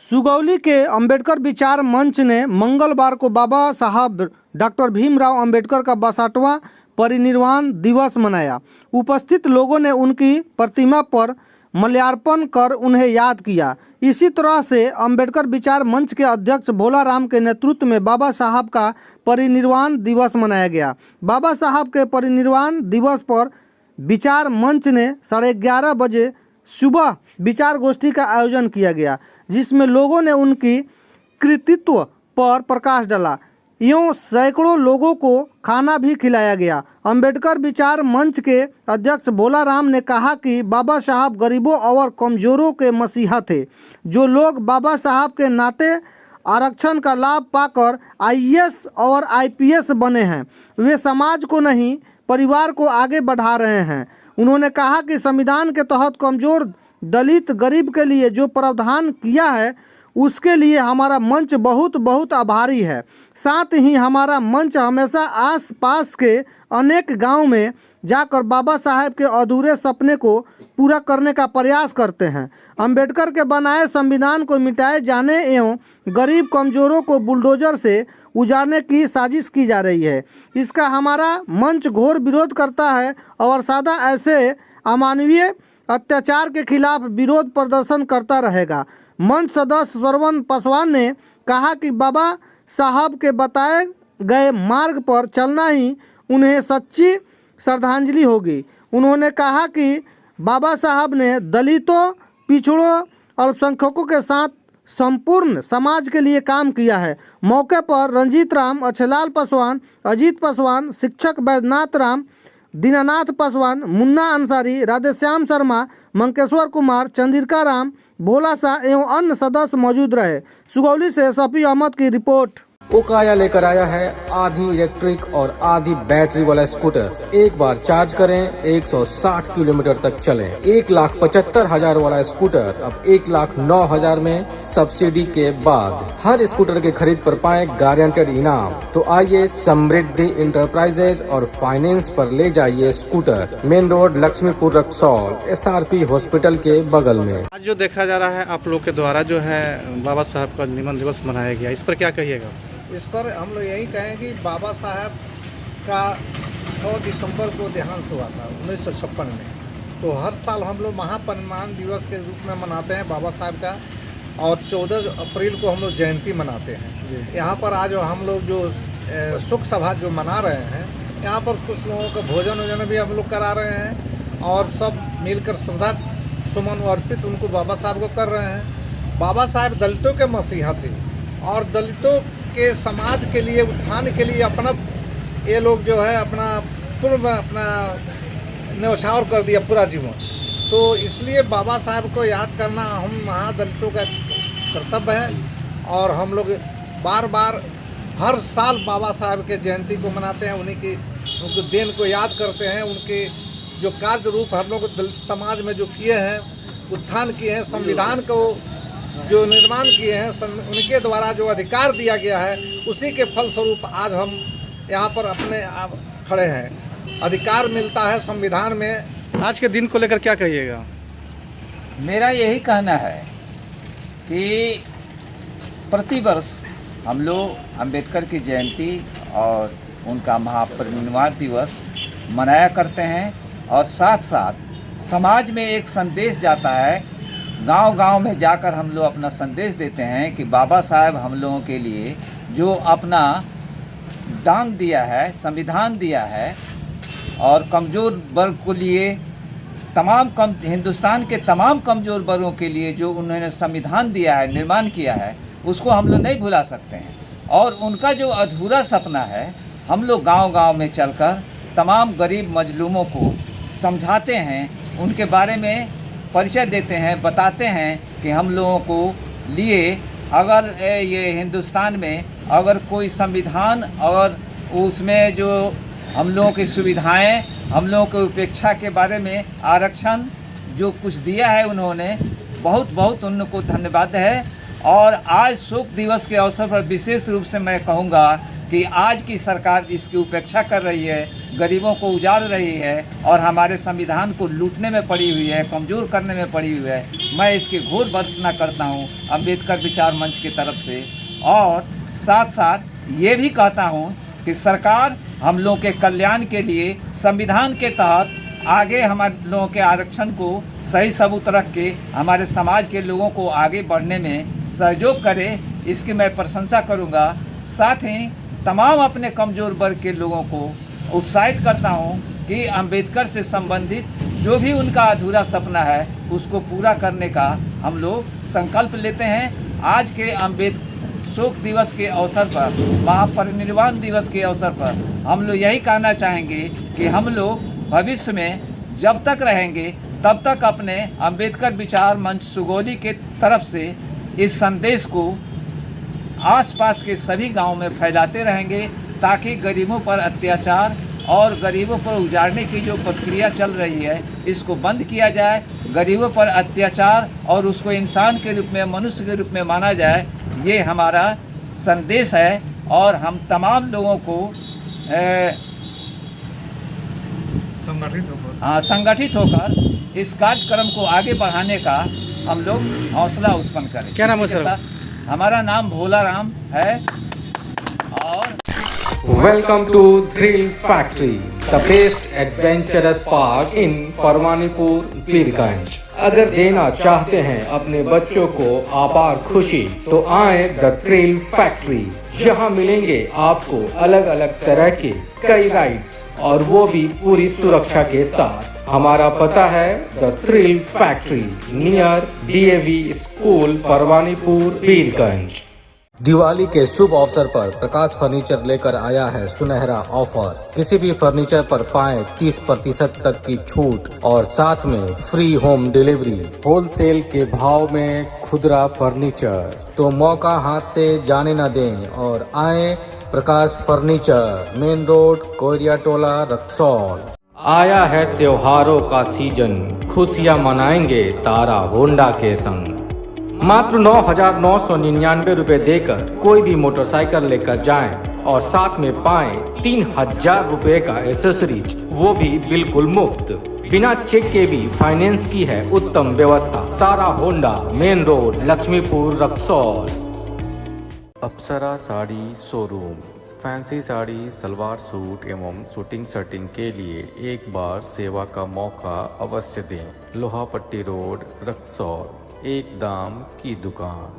सुगौली के अंबेडकर विचार मंच ने मंगलवार को बाबा साहब डॉक्टर भीमराव अंबेडकर का 62वां परिनिर्वाण दिवस मनाया। उपस्थित लोगों ने उनकी प्रतिमा पर माल्यार्पण कर उन्हें याद किया। इसी तरह से अंबेडकर विचार मंच के अध्यक्ष भोला राम के नेतृत्व में बाबा साहब का परिनिर्वाण दिवस मनाया गया। बाबा साहब के परिनिर्वाण दिवस पर विचार मंच ने 11:30 बजे सुबह विचार गोष्ठी का आयोजन किया गया, जिसमें लोगों ने उनकी कृतित्व पर प्रकाश डाला। यूँ सैकड़ों लोगों को खाना भी खिलाया गया। अंबेडकर विचार मंच के अध्यक्ष भोला राम ने कहा कि बाबा साहब गरीबों और कमजोरों के मसीहा थे। जो लोग बाबा साहब के नाते आरक्षण का लाभ पाकर आईएएस और आईपीएस बने हैं, वे समाज को नहीं परिवार को आगे बढ़ा रहे हैं। उन्होंने कहा कि संविधान के तहत कमजोर, दलित, गरीब के लिए जो प्रावधान किया है उसके लिए हमारा मंच बहुत बहुत आभारी है। साथ ही हमारा मंच हमेशा आस पास के अनेक गांव में जाकर बाबा साहब के अधूरे सपने को पूरा करने का प्रयास करते हैं। अंबेडकर के बनाए संविधान को मिटाए जाने एवं गरीब कमजोरों को बुलडोजर से उजाड़ने की साजिश की जा रही है। इसका हमारा मंच घोर विरोध करता है और सदा ऐसे अमानवीय अत्याचार के खिलाफ विरोध प्रदर्शन करता रहेगा। मंच सदस्य श्रवण पासवान ने कहा कि बाबा साहब के बताए गए मार्ग पर चलना ही उन्हें सच्ची श्रद्धांजलि होगी। उन्होंने कहा कि बाबा साहब ने दलितों, पिछड़ों, अल्पसंख्यकों के साथ संपूर्ण समाज के लिए काम किया है। मौके पर रंजीत राम, अच्छेलाल पासवान, अजीत पासवान, शिक्षक वैद्यनाथ राम, दीनानाथ पासवान, मुन्ना अंसारी, राधेश्याम शर्मा, मंकेश्वर कुमार, चंद्रिका राम, भोला शाह एवं अन्य सदस्य मौजूद रहे। सुगौली से शफी अहमद की रिपोर्ट। ओकाया लेकर आया है आधी इलेक्ट्रिक और आधी बैटरी वाला स्कूटर। एक बार चार्ज करें 160 किलोमीटर तक चलें। 1,75,000 वाला स्कूटर अब 1,09,000 में सब्सिडी के बाद। हर स्कूटर के खरीद पर पाएं गारंटेड इनाम। तो आइए समृद्धि इंटरप्राइजेज और फाइनेंस पर ले जाइए scooter. Main road, Laxmipur, Raxaul, SRP hospital के बगल में। आज जो देखा जा रहा है आप लोग के द्वारा जो है बाबा साहब का निमन दिवस मनाया गया, इस पर क्या कहिएगा? इस पर हम लोग यही कहें कि बाबा साहब का 6 दिसंबर को देहांत हुआ था 1956 में। तो हर साल हम लोग महापरिनिर्वाण दिवस के रूप में मनाते हैं बाबा साहब का, और 14 अप्रैल को हम लोग जयंती मनाते हैं। यहाँ पर आज हम लोग जो सुख सभा जो मना रहे हैं, यहाँ पर कुछ लोगों को भोजन वोजन भी हम लोग करा रहे हैं और सब मिलकर श्रद्धा सुमन अर्पित उनको बाबा साहब को कर रहे हैं। बाबा साहब दलितों के मसीहा थे और दलितों के समाज के लिए, उत्थान के लिए अपना ये लोग जो है अपना पूर्व अपना न्यौछावर कर दिया पूरा जीवन। तो इसलिए बाबा साहब को याद करना हम महादलितों का कर्तव्य है और हम लोग बार बार हर साल बाबा साहब के जयंती को मनाते हैं। उनके देन को याद करते हैं। उनके जो कार्य रूप हम लोग दलित समाज में जो किए हैं, उत्थान किए हैं, संविधान को जो निर्माण किए हैं, उनके द्वारा जो अधिकार दिया गया है, उसी के फलस्वरूप आज हम यहाँ पर अपने आप खड़े हैं। अधिकार मिलता है संविधान में। आज के दिन को लेकर क्या कहिएगा? मेरा यही कहना है कि प्रतिवर्ष हम लोग अंबेडकर की जयंती और उनका महापरिनिर्वाण दिवस मनाया करते हैं और साथ साथ समाज में एक संदेश जाता है। गांव-गांव में जाकर हम लोग अपना संदेश देते हैं कि बाबा साहब हम लोगों के लिए जो अपना दान दिया है, संविधान दिया है और कमज़ोर वर्ग को लिए हिंदुस्तान के तमाम कमज़ोर वर्गों के लिए जो उन्होंने संविधान दिया है, निर्माण किया है, उसको हम लोग नहीं भुला सकते हैं। और उनका जो अधूरा सपना है, हम लोग गांव-गांव में चलकर तमाम गरीब मजलूमों को समझाते हैं, उनके बारे में परिचय देते हैं, बताते हैं कि हम लोगों को लिए अगर ये हिंदुस्तान में अगर कोई संविधान और उसमें जो हम लोगों की सुविधाएं, हम लोगों की उपेक्षा के बारे में आरक्षण जो कुछ दिया है, उन्होंने बहुत बहुत उनको धन्यवाद है। और आज शोक दिवस के अवसर पर विशेष रूप से मैं कहूँगा कि आज की सरकार इसकी उपेक्षा कर रही है, गरीबों को उजाड़ रही है और हमारे संविधान को लूटने में पड़ी हुई है, कमज़ोर करने में पड़ी हुई है। मैं इसकी घोर भर्त्सना करता हूँ अंबेडकर विचार मंच की तरफ से, और साथ साथ ये भी कहता हूँ कि सरकार हम लोगों के कल्याण के लिए संविधान के तहत आगे हमारे लोगों के आरक्षण को सही सबूत रख के हमारे समाज के लोगों को आगे बढ़ने में सहयोग करे, इसकी मैं प्रशंसा करूँगा। साथ ही तमाम अपने कमज़ोर वर्ग के लोगों को उत्साहित करता हूँ कि अंबेडकर से संबंधित जो भी उनका अधूरा सपना है उसको पूरा करने का हम लोग संकल्प लेते हैं। आज के शोक दिवस के अवसर पर, महापरिनिर्वाण दिवस के अवसर पर हम लोग यही कहना चाहेंगे कि हम लोग भविष्य में जब तक रहेंगे तब तक अपने अंबेडकर विचार मंच सुगौली के तरफ से इस संदेश को आसपास के सभी गांवों में फैलाते रहेंगे, ताकि गरीबों पर अत्याचार और गरीबों पर उजाड़ने की जो प्रक्रिया चल रही है इसको बंद किया जाए। गरीबों पर अत्याचार और उसको इंसान के रूप में, मनुष्य के रूप में माना जाए, ये हमारा संदेश है। और हम तमाम लोगों को संगठित होकर इस कार्यक्रम को आगे बढ़ाने का हम लोग हौसला उत्पन्न करें। क्या नाम है इसी के सर? साथ हमारा नाम भोला राम है। और Welcome to Thrill Factory, the best adventurous park in Parwanipur Pirganj. अगर देना चाहते हैं अपने बच्चों को अपार खुशी तो आए द थ्रिल फैक्ट्री। यहाँ मिलेंगे आपको अलग अलग तरह के कई राइड्स और वो भी पूरी सुरक्षा के साथ। हमारा पता है the thrill factory near DAV school Parwanipur Pirganj. Diwali के शुभ अवसर पर प्रकाश फर्नीचर लेकर आया है सुनहरा ऑफर। किसी भी फर्नीचर पर पाएं 30% तक की छूट और साथ में फ्री होम डिलीवरी। होलसेल के भाव में खुदरा फर्नीचर, तो मौका हाथ से जाने न दें और आए प्रकाश फर्नीचर, मेन रोड, कोरिया टोला, रक्सौल। आया है त्योहारों का सीजन, खुशियाँ मनाएंगे तारा होंडा के संग। मात्र 9,999 रुपए देकर कोई भी मोटरसाइकिल लेकर जाएं और साथ में पाएं 3,000 रुपए का एसेसरीज, वो भी बिल्कुल मुफ्त। बिना चेक के भी फाइनेंस की है उत्तम व्यवस्था। Tara Honda, main road, Laxmipur, Raxaul. Apsara sari showroom, fancy sari, salwar suit एवं शूटिंग शर्टिंग के लिए एक बार सेवा का मौका अवश्य दें। लोहापट्टी रोड, रक्सौल, एक दाम की दुकान।